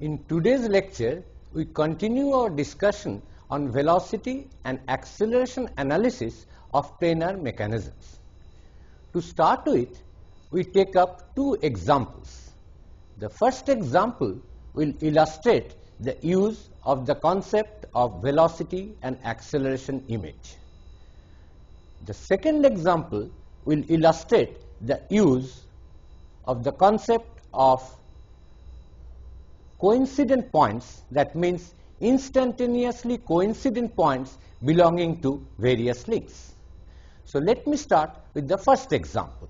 In today's lecture, we continue our discussion on velocity and acceleration analysis of planar mechanisms. To start with, we take up two examples. The first example will illustrate the use of the concept of velocity and acceleration image. The second example will illustrate the use of the concept of coincident points, that means instantaneously coincident points belonging to various links. So let me start with the first example.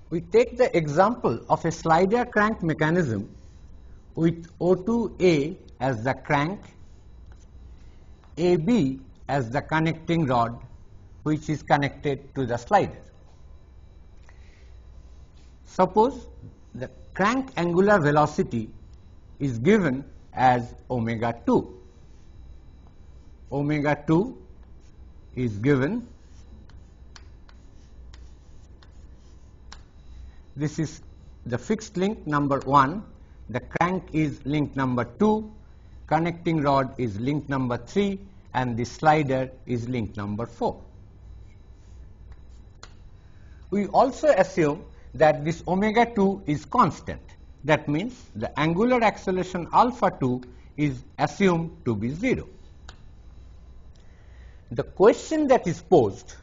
We take the example of a slider crank mechanism with O2A as the crank, AB as the connecting rod which is connected to the slider. Suppose the crank angular velocity is given as omega 2. Omega 2 is given. This is the fixed link number 1, the crank is link number 2, connecting rod is link number 3, and the slider is link number 4. We also assume that this omega 2 is constant. That means the angular acceleration alpha 2 is assumed to be 0. The question that is posed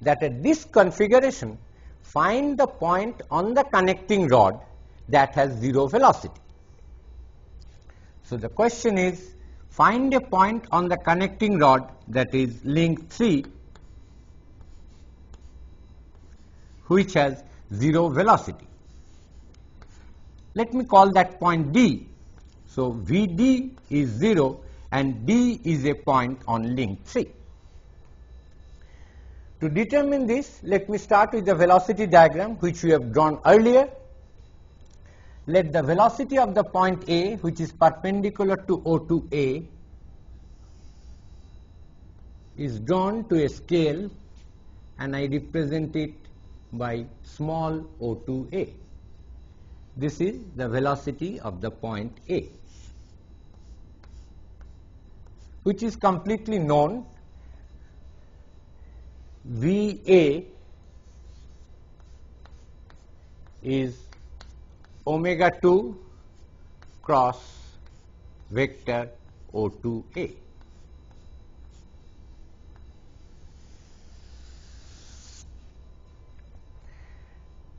that at this configuration, find the point on the connecting rod that has 0 velocity. So the question is, find a point on the connecting rod that is link 3 which has 0 velocity. Let me call that point D. So VD is 0 and D is a point on link 3. To determine this, let me start with the velocity diagram which we have drawn earlier. Let the velocity of the point A, which is perpendicular to O2A, is drawn to a scale, and I represent it by small O2A. This is the velocity of the point A, which is completely known. VA is omega 2 cross vector O2A.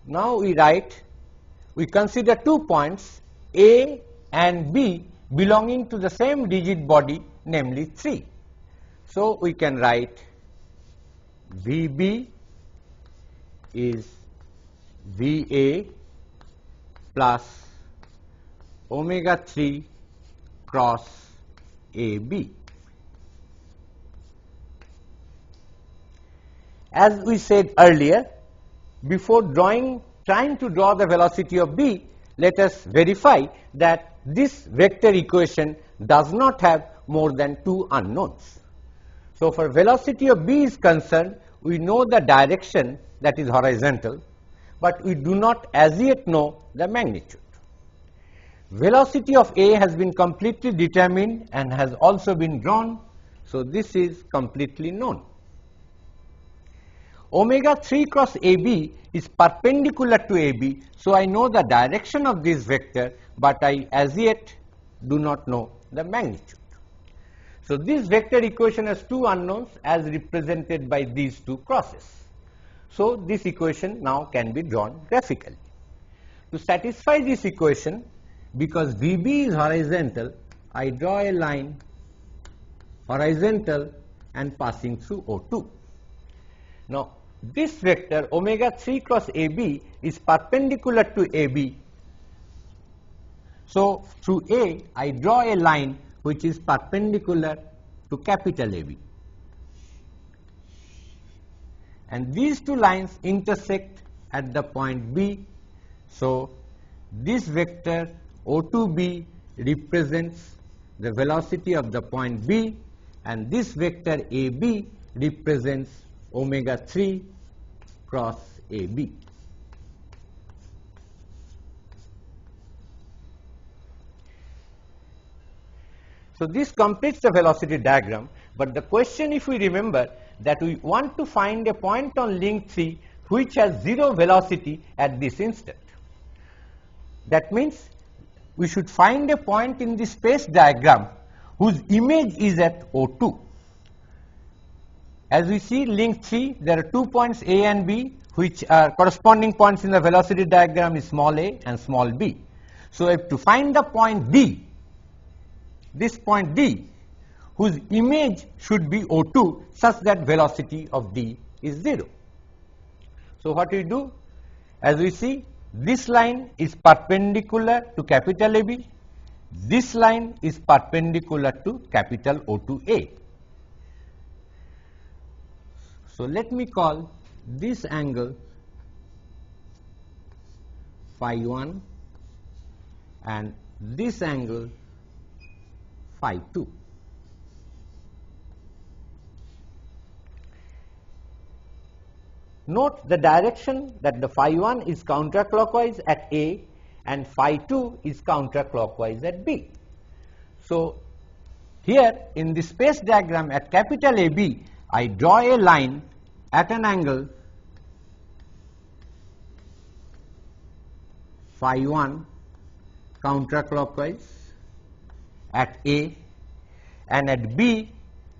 Now we consider 2 points A and B belonging to the same digit body, namely 3. So we can write VB is VA plus omega 3 cross AB. As we said earlier, before trying to draw the velocity of B, let us verify that this vector equation does not have more than 2 unknowns. So for velocity of B is concerned, we know the direction, that is horizontal, but we do not as yet know the magnitude. Velocity of A has been completely determined and has also been drawn, so this is completely known. Omega 3 cross AB is perpendicular to AB, so I know the direction of this vector, but I as yet do not know the magnitude. So this vector equation has 2 unknowns as represented by these 2 crosses. So this equation now can be drawn graphically. To satisfy this equation, because VB is horizontal, I draw a line horizontal and passing through O2. Now this vector omega 3 cross AB is perpendicular to AB. So, through A, I draw a line which is perpendicular to capital AB. And these two lines intersect at the point B. So, this vector O2B represents the velocity of the point B, and this vector AB represents omega 3 cross AB. So, this completes the velocity diagram, but the question, if we remember, that we want to find a point on link 3 which has 0 velocity at this instant. That means we should find a point in the space diagram whose image is at O2. As we see link 3, there are 2 points A and B which are corresponding points in the velocity diagram is small a and small b. So, if to find the point D, this point D, whose image should be O2 such that velocity of D is 0. So, what we do? As we see, this line is perpendicular to capital AB, this line is perpendicular to capital O2A. So, let me call this angle phi 1 and this angle phi 2. Note the direction that the phi 1 is counterclockwise at A and phi 2 is counterclockwise at B. So, here in the space diagram at capital AB, I draw a line at an angle phi 1 counterclockwise at A, and at B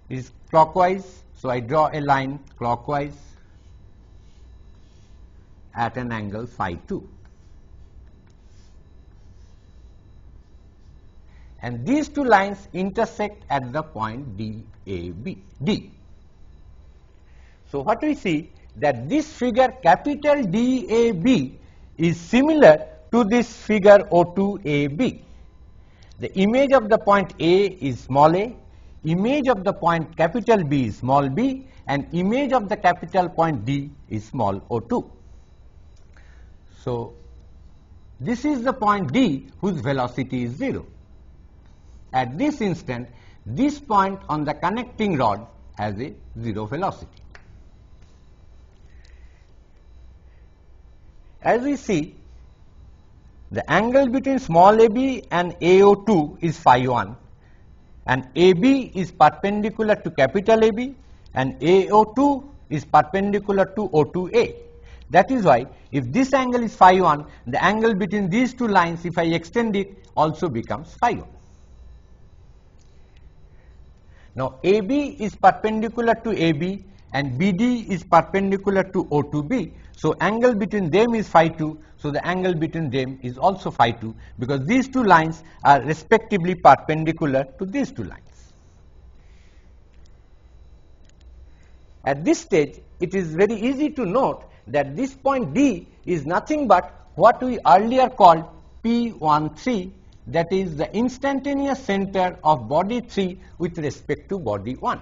is clockwise. So, I draw a line clockwise at an angle phi 2. And these two lines intersect at the point D. So, what we see that this figure capital DAB is similar to this figure O2AB. The image of the point A is small a, image of the point capital B is small b, and image of the capital point D is small O2. So, this is the point D whose velocity is 0. At this instant, this point on the connecting rod has a 0 velocity. As we see, the angle between small ab and AO2 is phi 1, and AB is perpendicular to capital AB, and AO2 is perpendicular to O2A. That is why if this angle is phi 1, the angle between these two lines, if I extend it, also becomes phi 1. Now, AB is perpendicular to AB and BD is perpendicular to O2B. So, angle between them is phi 2. So, the angle between them is also phi 2, because these two lines are respectively perpendicular to these two lines. At this stage, it is very easy to note that this point D is nothing but what we earlier called P13, that is the instantaneous center of body 3 with respect to body 1.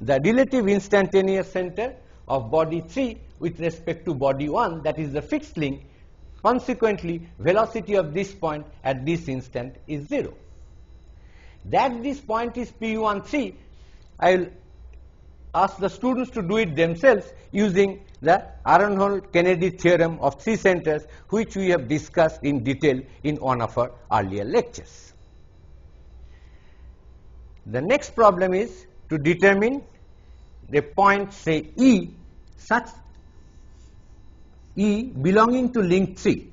The relative instantaneous center of body 3 with respect to body 1, that is the fixed link. Consequently, velocity of this point at this instant is 0. That this point is P13, I will ask the students to do it themselves using the Aronhold-Kennedy theorem of 3 centers, which we have discussed in detail in one of our earlier lectures. The next problem is to determine the point, say E, such E belonging to link 3,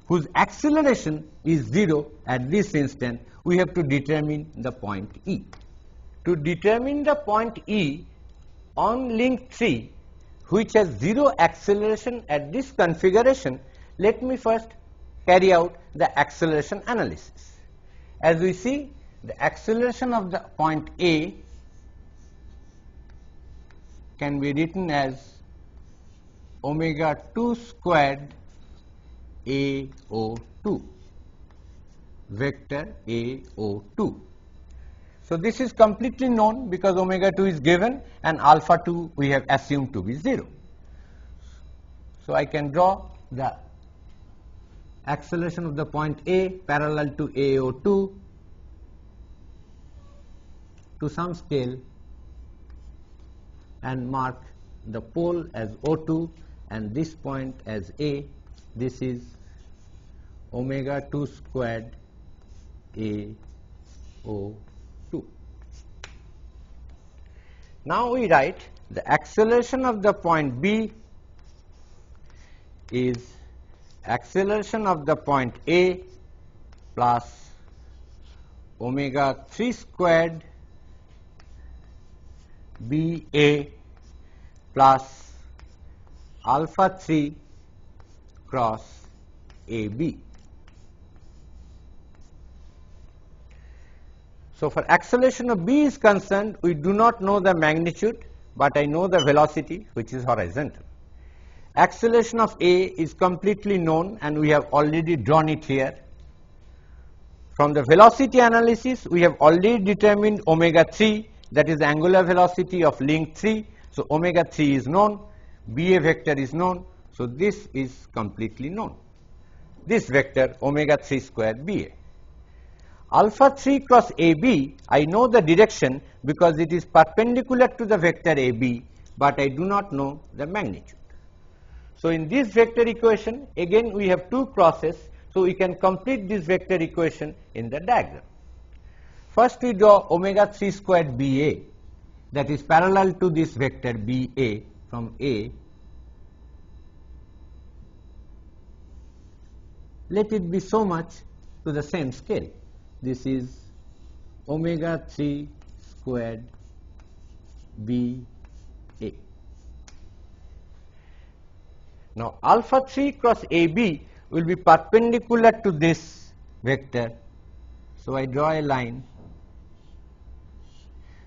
whose acceleration is 0 at this instant. We have to determine the point E. To determine the point E on link 3, which has 0 acceleration at this configuration, let me first carry out the acceleration analysis. As we see, the acceleration of the point A can be written as omega 2 squared AO2, vector AO2. So this is completely known because omega 2 is given and alpha 2 we have assumed to be 0. So I can draw the acceleration of the point A parallel to AO2 to some scale and mark the pole as O2 and this point as A. This is omega 2 squared AO2. Now we write the acceleration of the point B is acceleration of the point A plus omega 3 squared BA plus alpha 3 cross AB. So for acceleration of B is concerned, we do not know the magnitude, but I know the velocity, which is horizontal. Acceleration of A is completely known and we have already drawn it here. From the velocity analysis, we have already determined omega 3, that is the angular velocity of link 3. So omega 3 is known, BA vector is known, so this is completely known. This vector omega 3 squared BA. Alpha 3 cross AB, I know the direction because it is perpendicular to the vector AB, but I do not know the magnitude. So in this vector equation, again we have two crosses, so we can complete this vector equation in the diagram. First we draw omega 3 squared BA, that is parallel to this vector BA from A. Let it be so much to the same scale. This is omega 3 squared BA. Now alpha 3 cross AB will be perpendicular to this vector. So I draw a line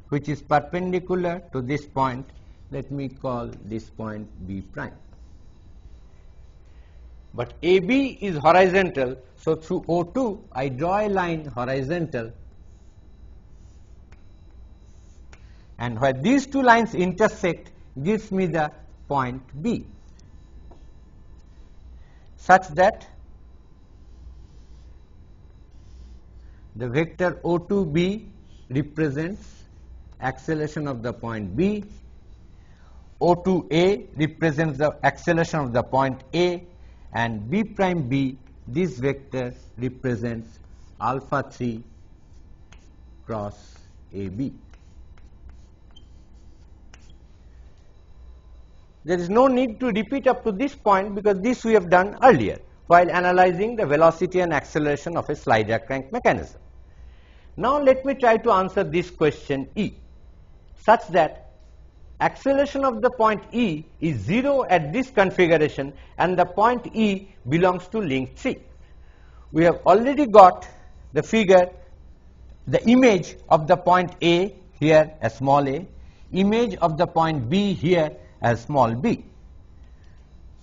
which is perpendicular to this point. Let me call this point B prime. But AB is horizontal, so through O2 I draw a line horizontal, and where these two lines intersect gives me the point B, such that the vector O2B represents acceleration of the point B, O2A represents the acceleration of the point A, and B prime B, this vector represents alpha 3 cross AB. There is no need to repeat up to this point because this we have done earlier while analyzing the velocity and acceleration of a slider crank mechanism. Now let me try to answer this question E, such that acceleration of the point E is 0 at this configuration and the point E belongs to link 3. We have already got the figure, the image of the point A here as small a, image of the point B here as small b.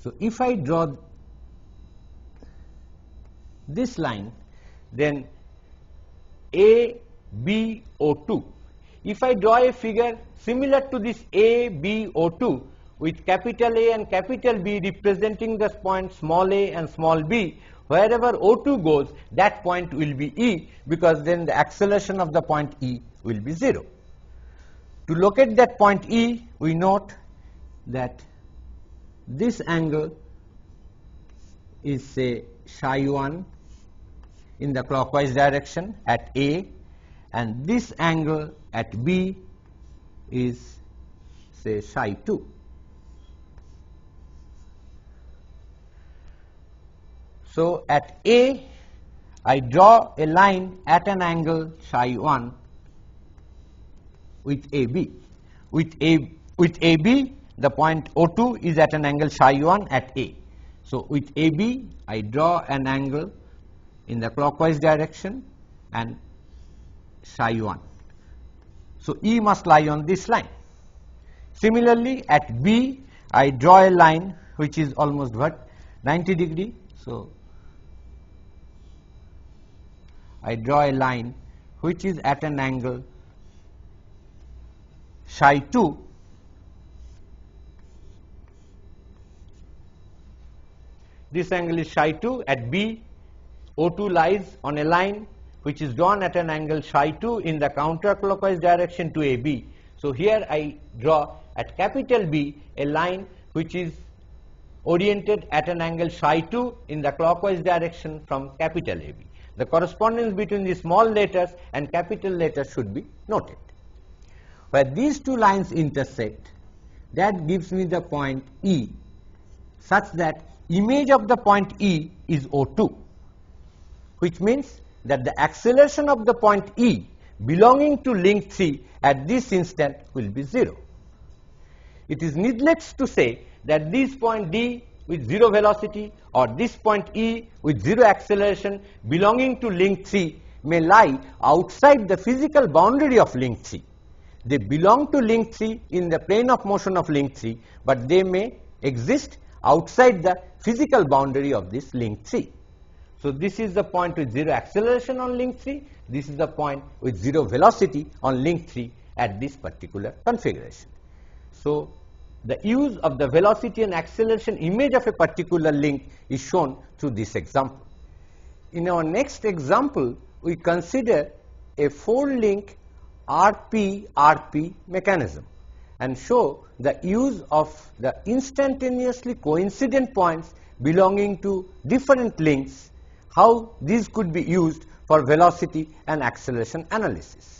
So if I draw this line, then ABO2, if I draw a figure similar to this ABO2 with capital A and capital B representing the point small a and small b, wherever O2 goes, that point will be E, because then the acceleration of the point E will be 0. To locate that point E, we note that this angle is say psi 1 in the clockwise direction at A, and this angle at B is say psi 2. So at A, I draw a line at an angle psi 1 with AB. With AB, the point O2 is at an angle psi 1 at A. So with AB, I draw an angle in the clockwise direction and psi 1. So E must lie on this line. Similarly, at B, I draw a line which is almost what, 90 degree. So I draw a line which is at an angle psi 2 . This angle is psi 2 at B. O2 lies on a line which is drawn at an angle psi 2 in the counterclockwise direction to AB. So here I draw at capital B a line which is oriented at an angle psi 2 in the clockwise direction from capital AB. The correspondence between the small letters and capital letters should be noted. Where these two lines intersect, that gives me the point E, such that image of the point E is O2, which means that the acceleration of the point E belonging to link 3 at this instant will be 0. It is needless to say that this point D with 0 velocity or this point E with 0 acceleration belonging to link 3 may lie outside the physical boundary of link 3. They belong to link 3 in the plane of motion of link 3, but they may exist outside the physical boundary of this link 3. So this is the point with 0 acceleration on link 3, this is the point with 0 velocity on link 3 at this particular configuration. So the use of the velocity and acceleration image of a particular link is shown through this example. In our next example, we consider a 4-link RP-RP mechanism and show the use of the instantaneously coincident points belonging to different links, how these could be used for velocity and acceleration analysis.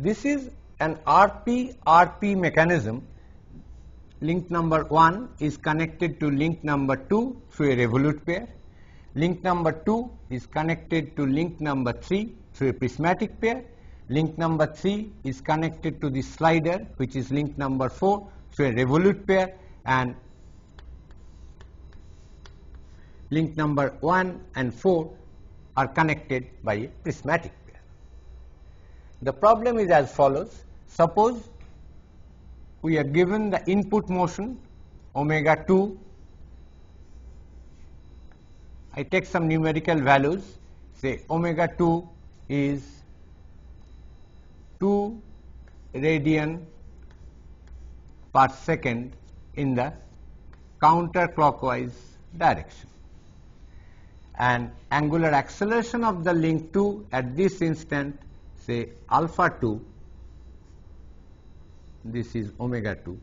This is an RP-RP mechanism. Link number 1 is connected to link number 2 through a revolute pair. Link number 2 is connected to link number 3 through a prismatic pair. Link number 3 is connected to the slider, which is link number 4, through a revolute pair, and link number 1 and 4 are connected by a prismatic pair. The problem is as follows. Suppose we are given the input motion omega 2. I take some numerical values. Say omega 2 is 2 radian per second in the counterclockwise direction. And angular acceleration of the link 2 at this instant, say alpha 2, this is omega 2.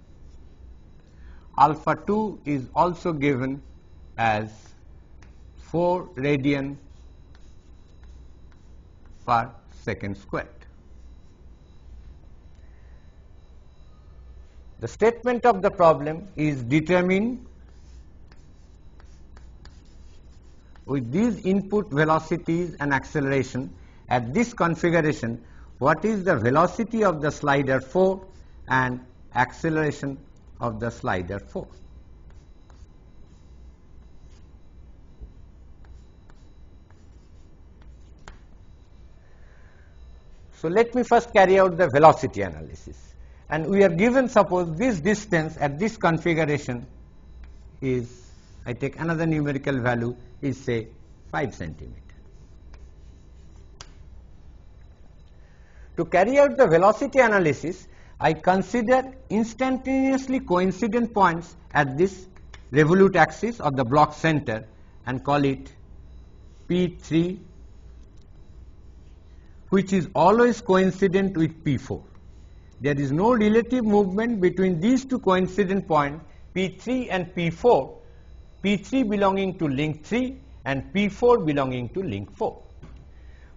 Alpha 2 is also given as 4 radian per second squared. The statement of the problem is determine with these input velocities and acceleration at this configuration what is the velocity of the slider 4 and acceleration of the slider 4. So let me first carry out the velocity analysis, and we are given, suppose this distance at this configuration is, I take another numerical value, is say 5 centimeter. To carry out the velocity analysis, I consider instantaneously coincident points at this revolute axis of the block center and call it P3, which is always coincident with P4. There is no relative movement between these two coincident points P3 and P4, P3 belonging to link 3 and P4 belonging to link 4.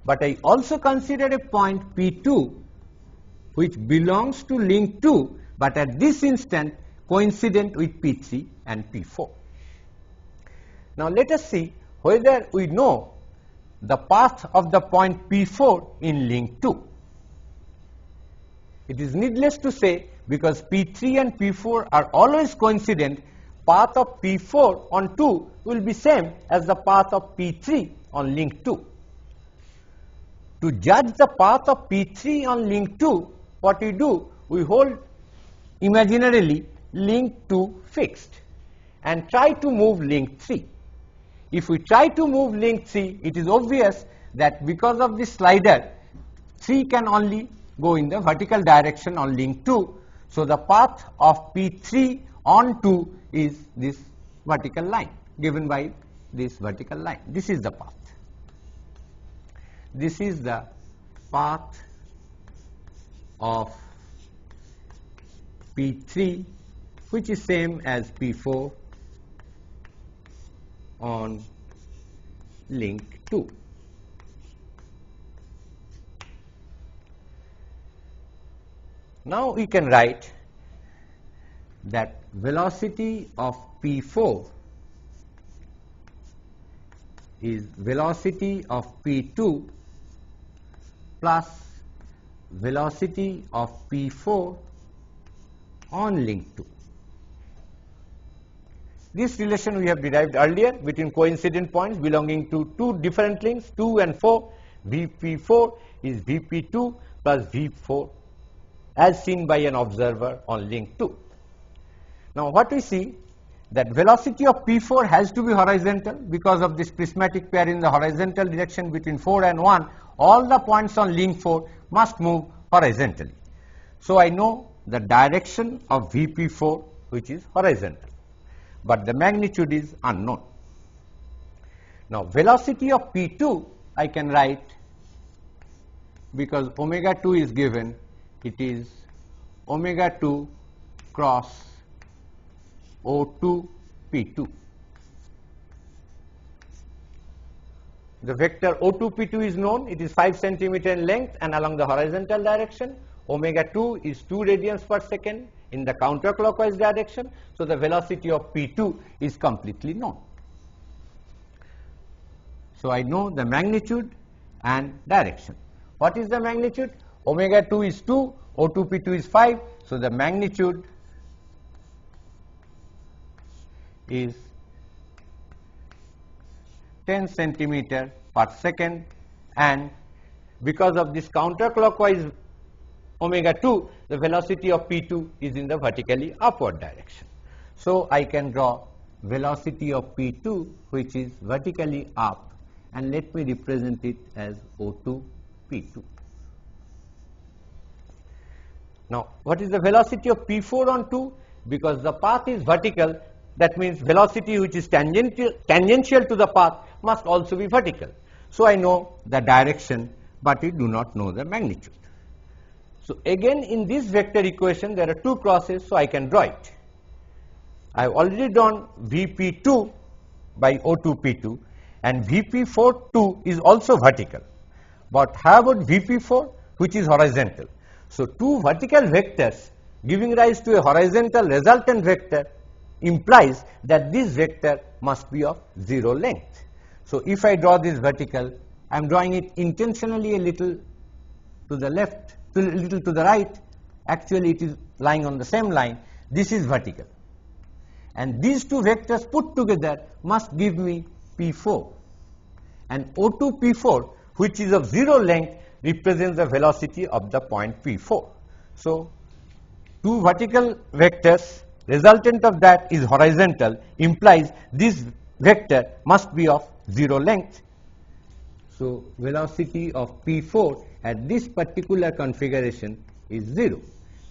but I also consider a point P2 which belongs to link 2, but at this instant coincident with P3 and P4. Now let us see whether we know the path of the point P4 in link 2. It is needless to say, because P3 and P4 are always coincident, path of P4 on 2 will be same as the path of P3 on link 2. To judge the path of P3 on link 2, what we do, we hold imaginarily link 2 fixed and try to move link 3. If we try to move link 3, it is obvious that because of this slider, 3 can only go in the vertical direction on link 2. So the path of P3 on 2 is this vertical line given by this vertical line. This is the path. This is the path of P3, which is same as P4 on link 2. Now we can write that velocity of P4 is velocity of P2 plus velocity of P4 on link 2. This relation we have derived earlier between coincident points belonging to two different links, 2 and 4. Vp4 is Vp2 plus V4 as seen by an observer on link 2. Now what we see, that velocity of P4 has to be horizontal because of this prismatic pair in the horizontal direction between 4 and 1. All the points on link 4 must move horizontally. So I know the direction of Vp4, which is horizontal, but the magnitude is unknown. Now velocity of P2 I can write, because omega 2 is given, it is omega 2 cross O2 P2. The vector O2 P2 is known, it is 5 centimeter in length and along the horizontal direction. Omega 2 is 2 radians per second in the counterclockwise direction. So the velocity of P2 is completely known. So I know the magnitude and direction. What is the magnitude? Omega 2 is 2, O2 P2 is 5. So the magnitude is 10 centimeter per second, and because of this counterclockwise omega 2, the velocity of P2 is in the vertically upward direction. So I can draw velocity of P2 which is vertically up, and let me represent it as O2 P2. Now what is the velocity of P4 on 2? Because the path is vertical, that means velocity which is tangential to the path must also be vertical. So I know the direction, but we do not know the magnitude. So again in this vector equation there are two crosses, so I can draw it. I have already drawn Vp2 by O2 P2, and Vp4 is also vertical. But how about Vp4, which is horizontal? So two vertical vectors giving rise to a horizontal resultant vector implies that this vector must be of 0 length. So if I draw this vertical, I am drawing it intentionally a little to the left, a little to the right. Actually it is lying on the same line. This is vertical, and these two vectors put together must give me P4, and O2 P4, which is of 0 length, represents the velocity of the point P4. So two vertical vectors, resultant of that is horizontal, implies this vector must be of 0 length. So velocity of P4 at this particular configuration is 0.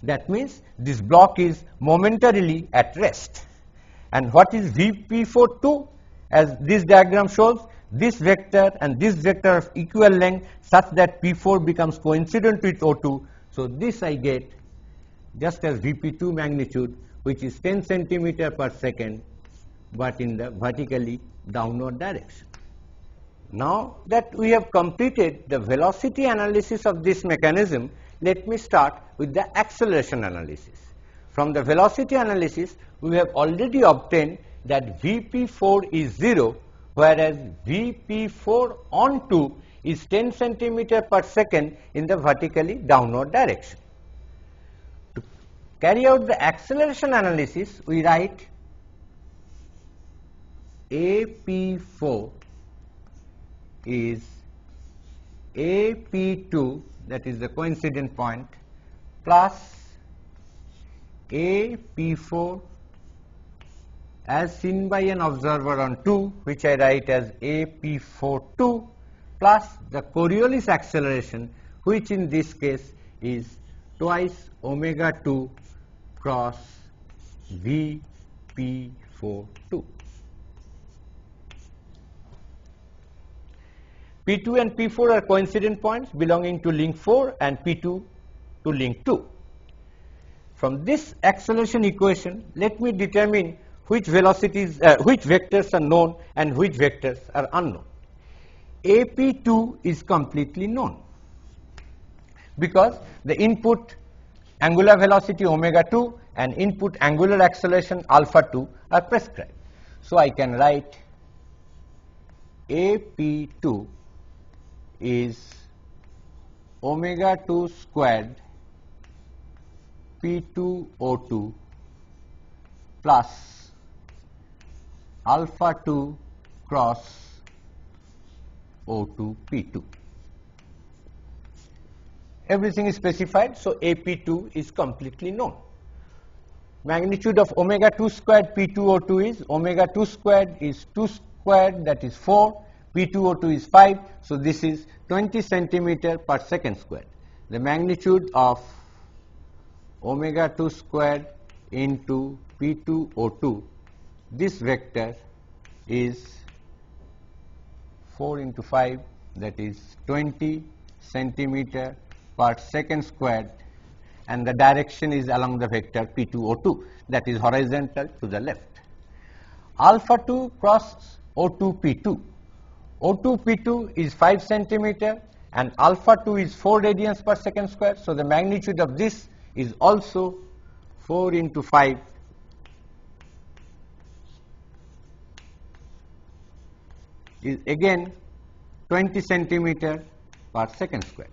That means this block is momentarily at rest. And what is Vp42? As this diagram shows, this vector and this vector of equal length such that P4 becomes coincident with O2. So this I get just as Vp2 magnitude, which is 10 centimeter per second, but in the vertically downward direction. Now that we have completed the velocity analysis of this mechanism, let me start with the acceleration analysis. From the velocity analysis, we have already obtained that Vp4 is 0, whereas Vp4 on 2 is 10 centimeter per second in the vertically downward direction. To carry out the acceleration analysis, we write AP4 is AP2, that is the coincident point, plus AP4 as seen by an observer on 2, which I write as AP42, plus the Coriolis acceleration, which in this case is twice omega 2 cross Vp42. P2 and P4 are coincident points belonging to link 4 and P2 to link 2. From this acceleration equation, let me determine which velocities, which vectors are known and which vectors are unknown. AP2 is completely known because the input angular velocity omega 2 and input angular acceleration alpha 2 are prescribed. So I can write AP2 is omega 2 squared P2O2 plus alpha 2 cross O2 P2. Everything is specified, so AP2 is completely known. Magnitude of omega 2 squared P2O2 is omega 2 squared is 2 squared, that is 4. P2O2 is 5, so this is 20 centimeter per second squared. The magnitude of omega 2 squared into P2O2, this vector is 4 into 5, that is 20 centimeter per second squared, and the direction is along the vector P2O2, that is horizontal to the left. Alpha 2 cross O2 P2. O2 P2 is 5 centimeter and alpha 2 is 4 radians per second square. So the magnitude of this is also 4 into 5 is again 20 centimeter per second square.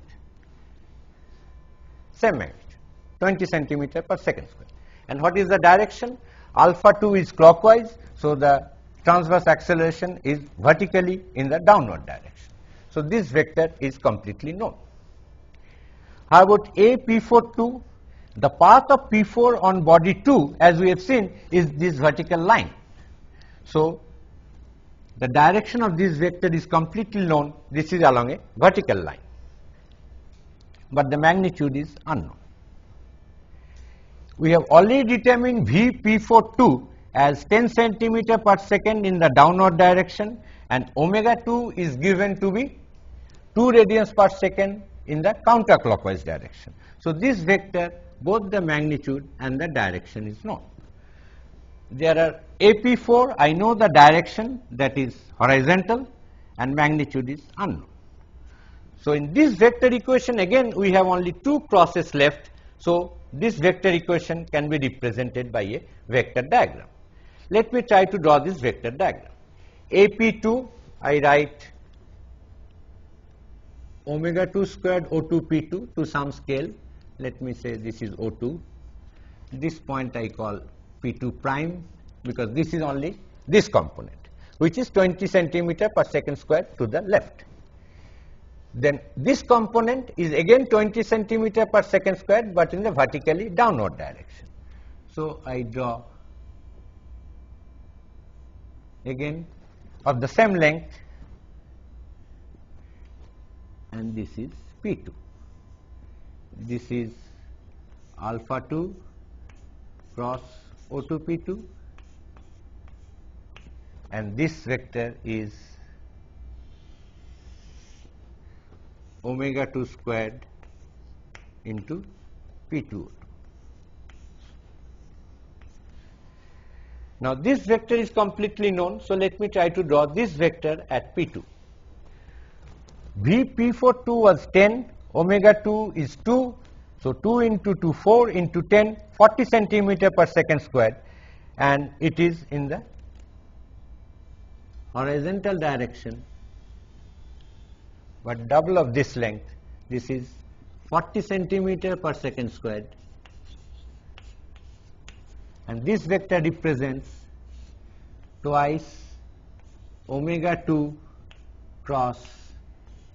Same magnitude, 20 centimeter per second square. And what is the direction? Alpha 2 is clockwise, so the transverse acceleration is vertically in the downward direction. So this vector is completely known. How about AP42? The path of P4 on body 2, as we have seen, is this vertical line. So the direction of this vector is completely known. This is along a vertical line, but the magnitude is unknown. We have already determined Vp42 as 10 centimeter per second in the downward direction, and omega 2 is given to be 2 radians per second in the counterclockwise direction. So this vector, both the magnitude and the direction is known. There are AP4, I know the direction, that is horizontal, and magnitude is unknown. So in this vector equation, again we have only two crosses left, so this vector equation can be represented by a vector diagram. Let me try to draw this vector diagram. AP2, I write omega 2 squared O2 P2 to some scale. Let me say this is O2. This point I call P2 prime, because this is only this component, which is 20 centimeter per second square to the left. Then this component is again 20 centimeter per second square, but in the vertically downward direction. So I draw again of the same length, and this is P2. This is alpha 2 cross O2 P2, and this vector is omega 2 squared into P2O2. Now this vector is completely known, so let me try to draw this vector at P2. Vp42 was 10, omega 2 is 2, so 2 into 2, 4 into 10, 40 centimeter per second squared, and it is in the horizontal direction, but double of this length. This is 40 centimeter per second squared, and this vector represents twice omega 2 cross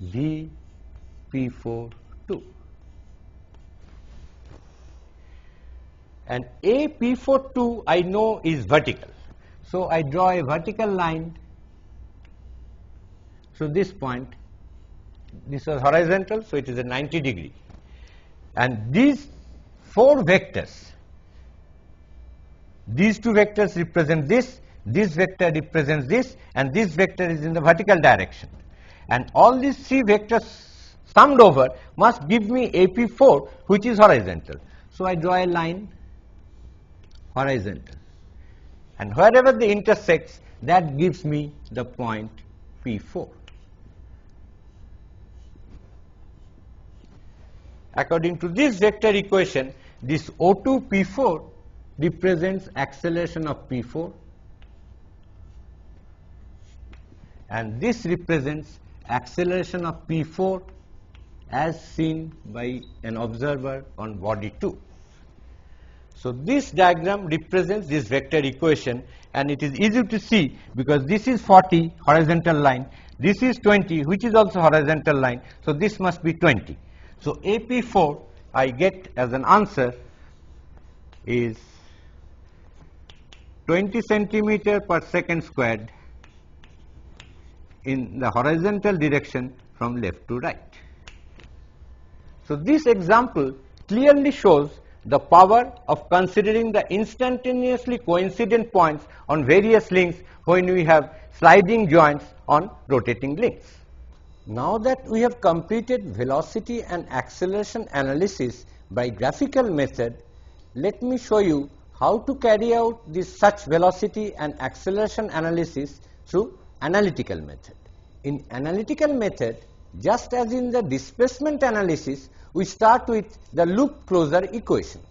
Vp42. And AP42 I know is vertical. So I draw a vertical line to this point. This was horizontal, so it is a 90 degree. And these four vectors, these two vectors represent this vector represents this, and this vector is in the vertical direction. And all these three vectors summed over must give me AP4, which is horizontal. So I draw a line horizontal, and wherever they intersects, that gives me the point P4. According to this vector equation, this O2 P4 represents acceleration of P4, and this represents acceleration of P4 as seen by an observer on body 2. So this diagram represents this vector equation, and it is easy to see because this is 40 horizontal line, this is 20 which is also horizontal line, so this must be 20. So AP4 I get as an answer is 20 centimeter per second squared in the horizontal direction from left to right. So this example clearly shows the power of considering the instantaneously coincident points on various links when we have sliding joints on rotating links. Now that we have completed velocity and acceleration analysis by graphical method, let me show you how to carry out this such velocity and acceleration analysis through analytical method. In analytical method, just as in the displacement analysis, we start with the loop closure equation.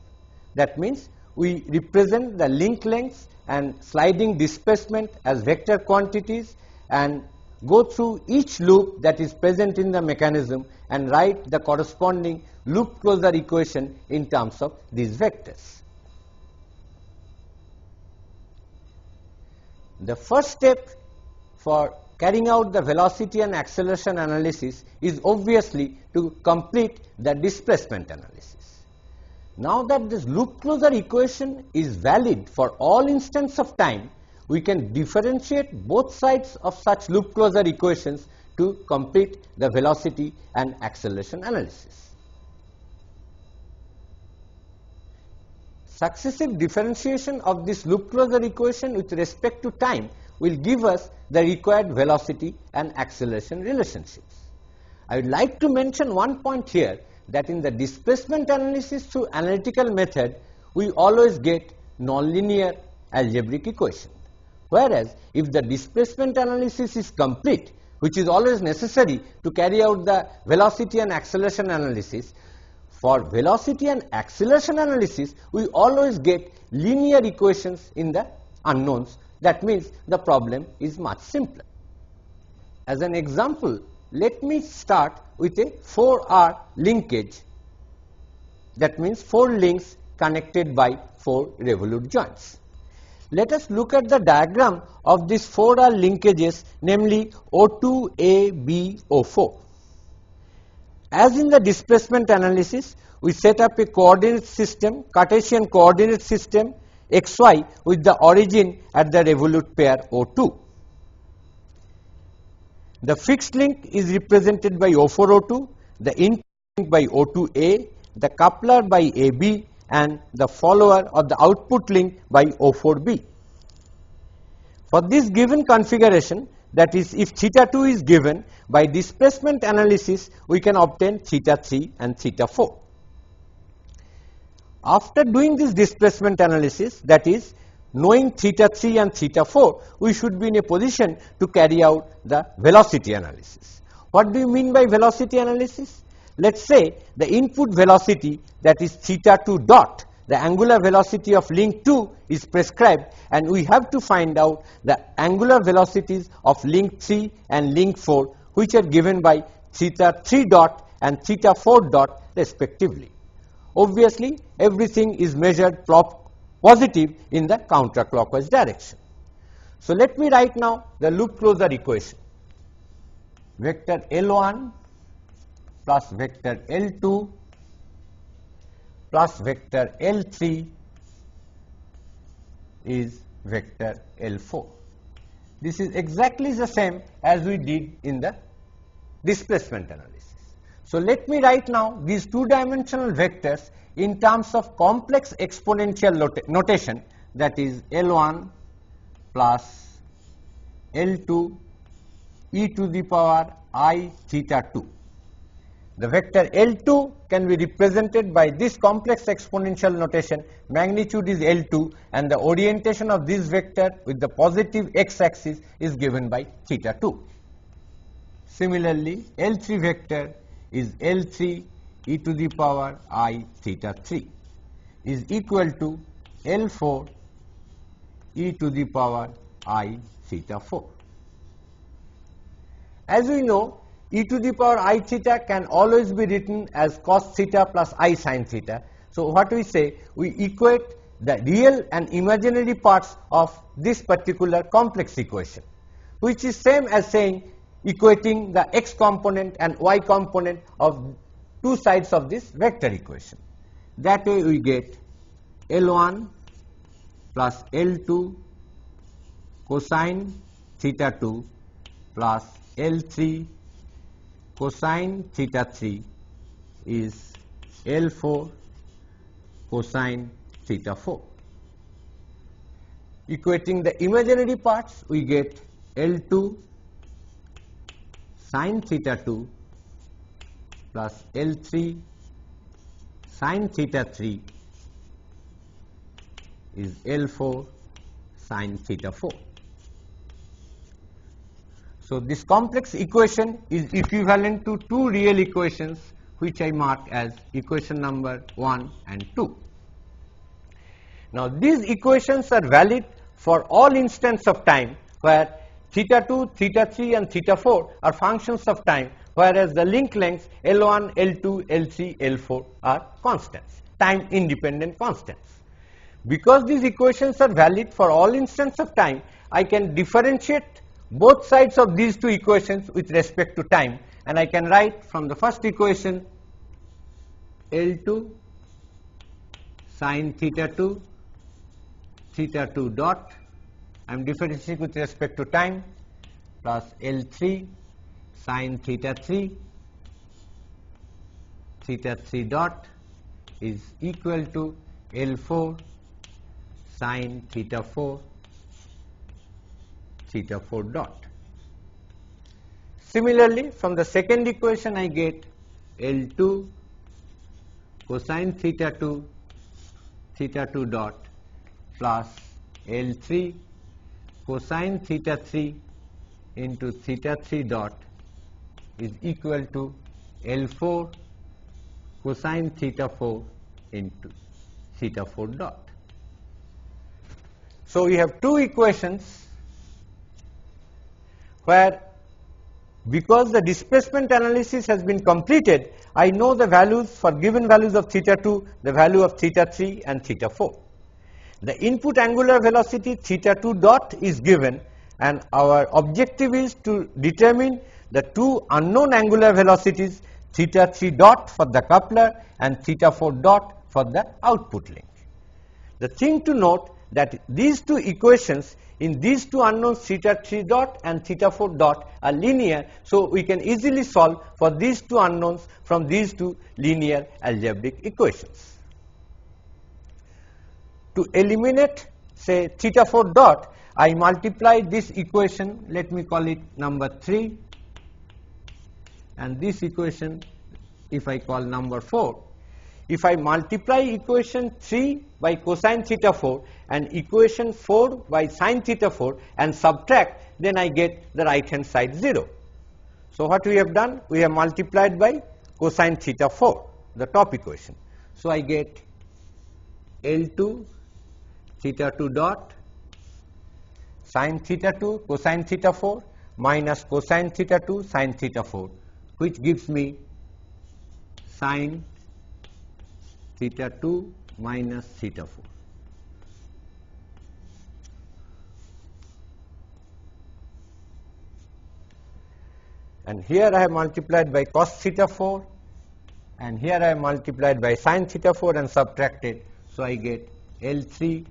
That means we represent the link lengths and sliding displacement as vector quantities and go through each loop that is present in the mechanism and write the corresponding loop closure equation in terms of these vectors. The first step for carrying out the velocity and acceleration analysis is obviously to complete the displacement analysis. Now that this loop closure equation is valid for all instants of time, we can differentiate both sides of such loop closure equations to complete the velocity and acceleration analysis. Successive differentiation of this loop closure equation with respect to time will give us the required velocity and acceleration relationships. I would like to mention one point here, that in the displacement analysis through analytical method, we always get nonlinear algebraic equation. Whereas if the displacement analysis is complete, which is always necessary to carry out the velocity and acceleration analysis, for velocity and acceleration analysis, we always get linear equations in the unknowns. That means the problem is much simpler. As an example, let me start with a 4R linkage. That means 4 links connected by 4 revolute joints. Let us look at the diagram of these 4R linkages, namely O2, A, B, O4. As in the displacement analysis, we set up a coordinate system, Cartesian coordinate system, xy with the origin at the revolute pair O2. The fixed link is represented by O4O2, the input link by O2A, the coupler by AB, and the follower or the output link by O4B. For this given configuration, that is, if theta 2 is given, by displacement analysis we can obtain theta 3 and theta 4. After doing this displacement analysis, that is, knowing theta 3 and theta 4, we should be in a position to carry out the velocity analysis. What do you mean by velocity analysis? Let's say the input velocity, that is theta 2 dot, the angular velocity of link 2 is prescribed, and we have to find out the angular velocities of link 3 and link 4, which are given by theta 3 dot and theta 4 dot respectively. Obviously, everything is measured positive in the counterclockwise direction. So let me write now the loop closure equation. Vector L1 plus vector L2 plus vector L3 is vector L4. This is exactly the same as we did in the displacement analysis. So let me write now these two-dimensional vectors in terms of complex exponential notation, that is L1 plus L2 e to the power I theta 2. The vector L2 can be represented by this complex exponential notation. Magnitude is L2 and the orientation of this vector with the positive x-axis is given by theta 2. Similarly, L3 vector is L3 e to the power I theta 3 is equal to L4 e to the power I theta 4. As we know, e to the power I theta can always be written as cos theta plus I sin theta. So what we say, we equate the real and imaginary parts of this particular complex equation, which is same as saying equating the x component and y component of two sides of this vector equation. That way we get L1 plus L2 cosine theta 2 plus L3 cosine theta 3 is L4 cosine theta 4. Equating the imaginary parts, we get L2 sin theta 2 plus L3 sin theta 3 is L4 sin theta 4. So this complex equation is equivalent to two real equations, which I mark as equation number 1 and 2. Now these equations are valid for all instants of time where theta 2, theta 3 and theta 4 are functions of time, whereas the link lengths L1, L2, L3, L4 are constants, time independent constants. Because these equations are valid for all instants of time, I can differentiate both sides of these two equations with respect to time, and I can write from the first equation L2 sin theta 2 theta 2 dot, I am differentiating with respect to time, plus L3 sin theta 3 theta 3 dot is equal to L4 sin theta 4 theta 4 dot. Similarly, from the second equation I get L2 cosine theta 2 dot plus L3 cosine theta 3 into theta 3 dot is equal to L4 cosine theta 4 into theta 4 dot. So we have two equations where, because the displacement analysis has been completed, I know the values for given values of theta 2, the value of theta 3 and theta 4. The input angular velocity theta 2 dot is given, and our objective is to determine the two unknown angular velocities theta 3 dot for the coupler and theta 4 dot for the output link. The thing to note that these two equations in these two unknowns theta 3 dot and theta 4 dot are linear, so we can easily solve for these two unknowns from these two linear algebraic equations. To eliminate, say, theta 4 dot, I multiply this equation, let me call it number 3, and this equation, if I call number 4. If I multiply equation 3 by cosine theta 4 and equation 4 by sin theta 4 and subtract, then I get the right hand side 0. So what we have done? We have multiplied by cosine theta 4, the top equation. So I get L2 theta 2 dot sine theta 2 cosine theta 4 minus cosine theta 2 sine theta 4, which gives me sine theta 2 minus theta 4. And here I have multiplied by cos theta 4, and here I have multiplied by sine theta 4 and subtracted. So I get L3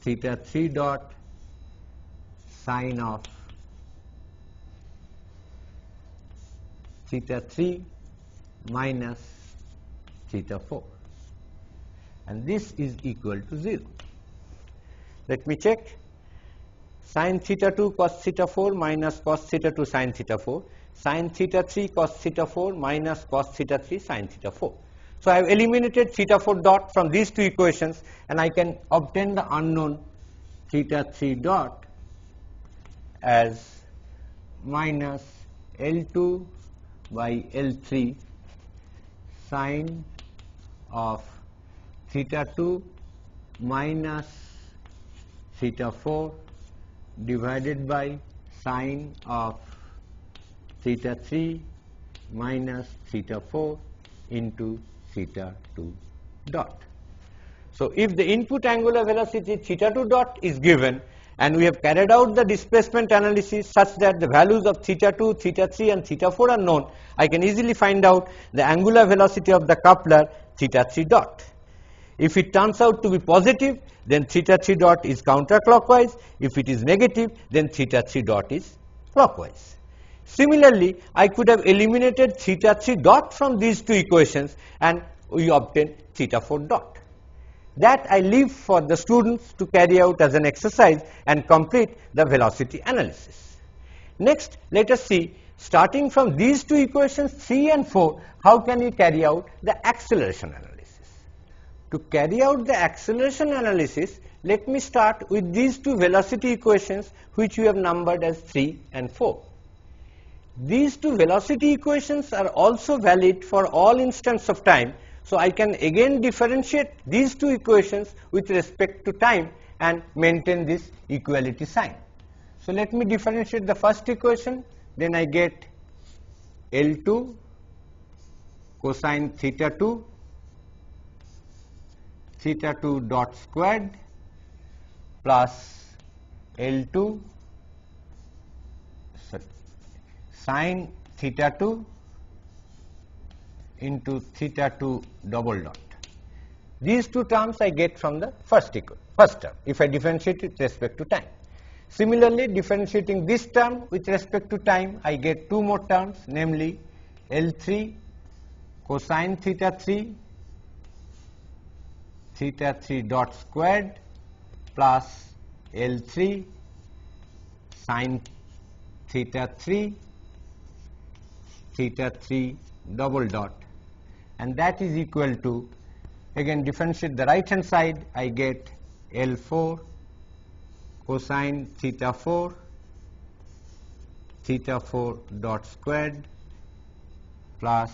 theta 3 dot sine of theta 3 minus theta 4, and this is equal to 0. Let me check. Sine theta 2 cos theta 4 minus cos theta 2 sine theta 4, sine theta 3 cos theta 4 minus cos theta 3 sine theta 4. So I have eliminated theta 4 dot from these two equations, and I can obtain the unknown theta 3 dot as minus L2 by L3 sine of theta 2 minus theta 4 divided by sine of theta 3 minus theta 4 into theta 2 dot. So if the input angular velocity theta 2 dot is given, and we have carried out the displacement analysis such that the values of theta 2, theta 3 and theta 4 are known, I can easily find out the angular velocity of the coupler theta 3 dot. If it turns out to be positive, then theta 3 dot is counterclockwise. If it is negative, then theta 3 dot is clockwise. Similarly, I could have eliminated theta 3 dot from these two equations, and we obtain theta 4 dot. That I leave for the students to carry out as an exercise and complete the velocity analysis. Next, let us see, starting from these two equations 3 and 4, how can we carry out the acceleration analysis. To carry out the acceleration analysis, let me start with these two velocity equations which we have numbered as 3 and 4. These two velocity equations are also valid for all instants of time. So I can again differentiate these two equations with respect to time and maintain this equality sign. So let me differentiate the first equation, then I get L2 cosine theta 2 dot squared plus L2 sine theta 2 into theta 2 double dot. These two terms I get from the first term if I differentiate with respect to time. Similarly, differentiating this term with respect to time, I get two more terms, namely L3 cosine theta 3 dot squared plus L3 sine theta 3 double dot, and that is equal to, again differentiate the right hand side, I get L4 cosine theta 4 dot squared plus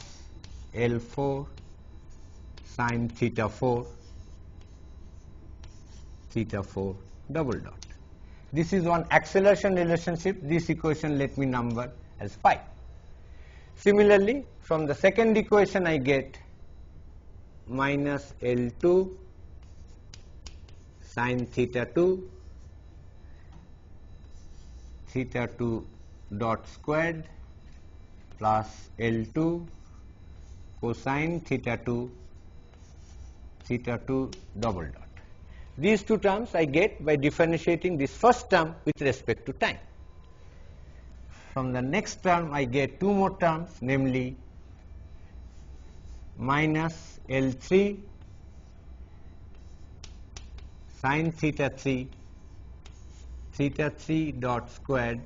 L4 sine theta 4 double dot. This is one acceleration relationship. This equation let me number as 5. Similarly, from the second equation I get minus L2 sine theta 2 dot squared plus L2 cosine theta 2 double dot. These two terms I get by differentiating this first term with respect to time. From the next term I get two more terms, namely minus L3 sine theta 3 dot squared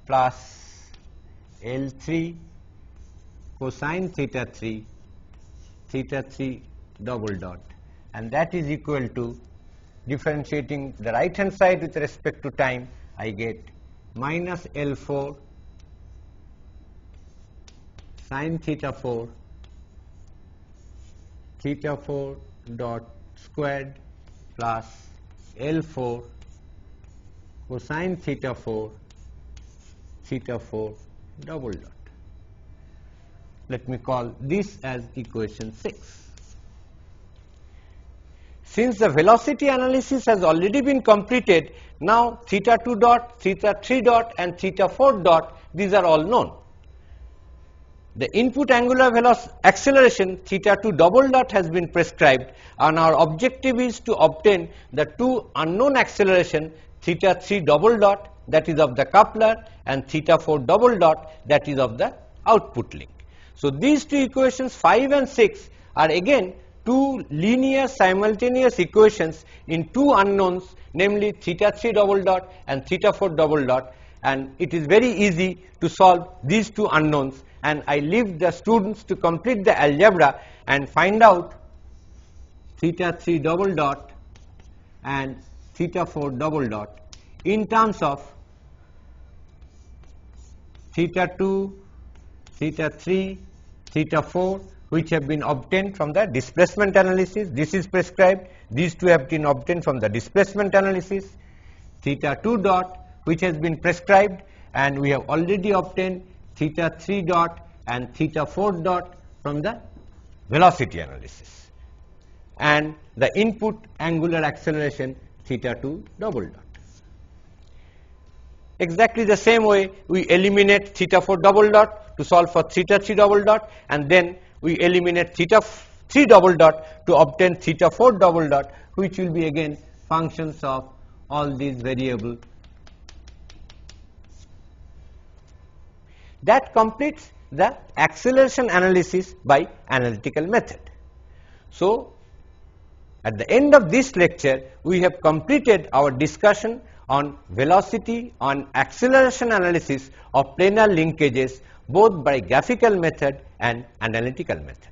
plus L3 cosine theta 3 double dot, and that is equal to, differentiating the right hand side with respect to time, I get minus L4 sin theta 4 dot squared plus L4 cosine theta 4 double dot. Let me call this as equation 6. Since the velocity analysis has already been completed, now theta 2 dot, theta 3 dot and theta 4 dot, these are all known. The input angular acceleration theta 2 double dot has been prescribed, and our objective is to obtain the two unknown acceleration theta 3 double dot, that is of the coupler, and theta 4 double dot, that is of the output link. So these two equations 5 and 6 are again two linear simultaneous equations in two unknowns, namely theta 3 double dot and theta 4 double dot, and it is very easy to solve these two unknowns, and I leave the students to complete the algebra and find out theta 3 double dot and theta 4 double dot in terms of theta 2, theta 3, theta 4, which have been obtained from the displacement analysis. This is prescribed. These two have been obtained from the displacement analysis. Theta 2 dot, which has been prescribed, and we have already obtained theta 3 dot and theta 4 dot from the velocity analysis, and the input angular acceleration theta 2 double dot. Exactly the same way we eliminate theta 4 double dot to solve for theta 3 double dot, and then we eliminate theta 3 double dot to obtain theta 4 double dot, which will be again functions of all these variables. That completes the acceleration analysis by analytical method. So at the end of this lecture, we have completed our discussion on velocity, on acceleration analysis of planar linkages, both by graphical method and analytical method.